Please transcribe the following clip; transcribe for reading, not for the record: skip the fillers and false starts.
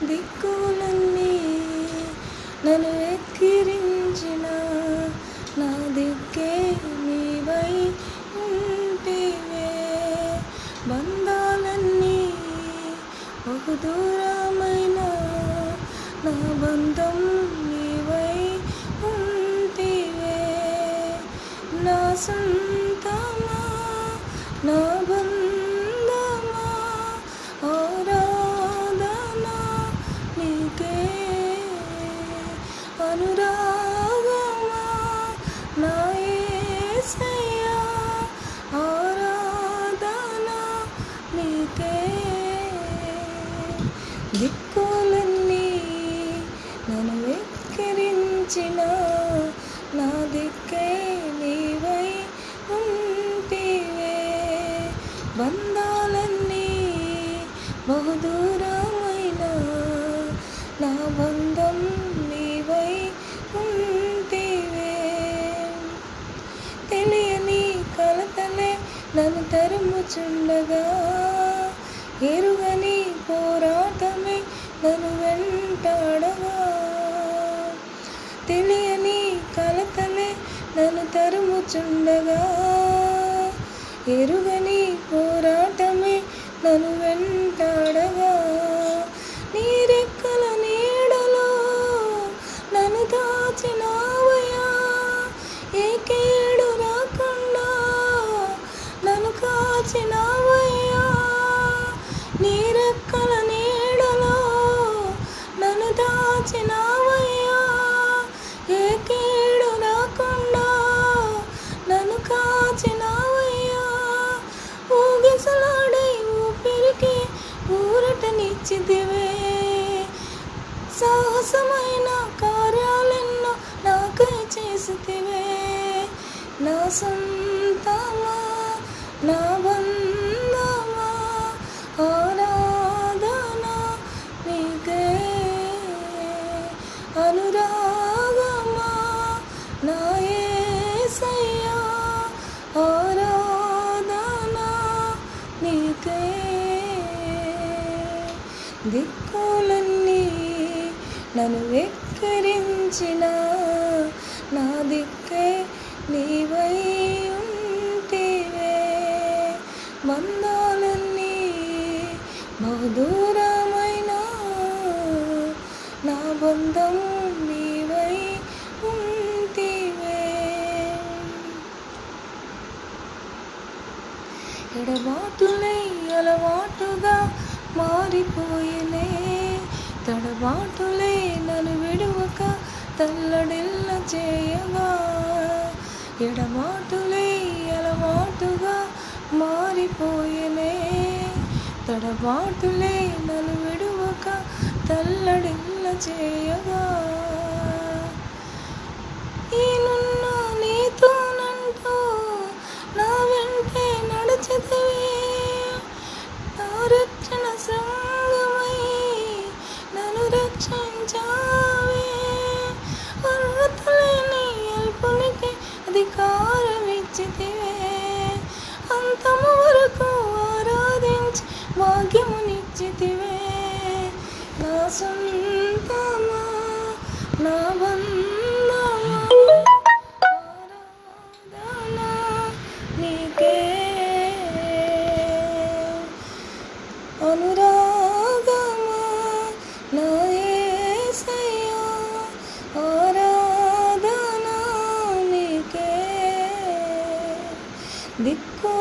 దిక్కులన్నీ నన్ను వెక్కిరించిన నా దిక్కే నీవై ఉంటివే. బంధాలన్నీ బహు దూరమైన నా బంధం నీవై ఉంటివే. నా సొంతమా నా బంధమా ఆరాధన నీకే. అనురాగమా నా యేసయ్యా ఆరాధన నీకే. దిక్కులన్నీ నన్ను వెక్కిరించిన నా దిక్కే నీవై ఉంటివే. బంధాలన్నీ బహుదూరమైన నా బంధం నీవై ఉంటివే. తెలియని కలతలే నన్ను తరుముచుండగా ఎరుగని పోరాటమే నన్ను వెంటాడగా. తెలియని కలతలే నన్ను తరుముచుండగా ఎరుగని పోరాటమే నన్ను వెంటాడగా. నీ రెక్కల నీడలో నన్ను దాచినావయ్యా. ఏ కీడు రాకుండా నన్ను కాచినావయ్యా. నీ రెక్కల నీడలో నన్ను దాచినావయ్యా. ఏ కీడు రాకుండా నన్ను కాచినావయ్యా. ఊగిసలాడే ఊపిరికి ఊరటనిచ్చితివే. సాహసమైన కార్యాలెన్నో నాకై చేసితివే. నా సొంతమా నా బంధమా ఆరాధన నీకే. అనురాగమా నా యేసయ్యా ఆరాధన నీకే. దిక్కులన్నీ నన్ను వెక్కిరించిన నా దిక్కే నీవై ఉంటివే. బంధాలన్నీ బహుదూరమైన నా బంధం నీవై ఉంటివే. ఎడబాటులై అలవాటుగా మారిపోయినే. తడబాటులే నన్ను విడువక తల్లడిల్ల చేయగా. ఎడబాటులే అలవాటుగా మారిపోయినే. తడబాటులే నన్ను విడువక తల్లడిల్ల చేయగా. ఈనున్న నీతోనంటూ నా వెంటే నడిచితివే. నా రక్షణ శృంగమై నన్ను రక్షించావే. అర్హతలేని అల్పునికి అధికారం ఇచ్చితివే. అంతము వరకు ఆరాధించి భాగ్యమునిచ్చితివే. నా సొంతమా నా బంధమా ఆరాధన నీకే. అనురాగమా నా యేసయ్యా ఆరాధన నీకే. దిక్కు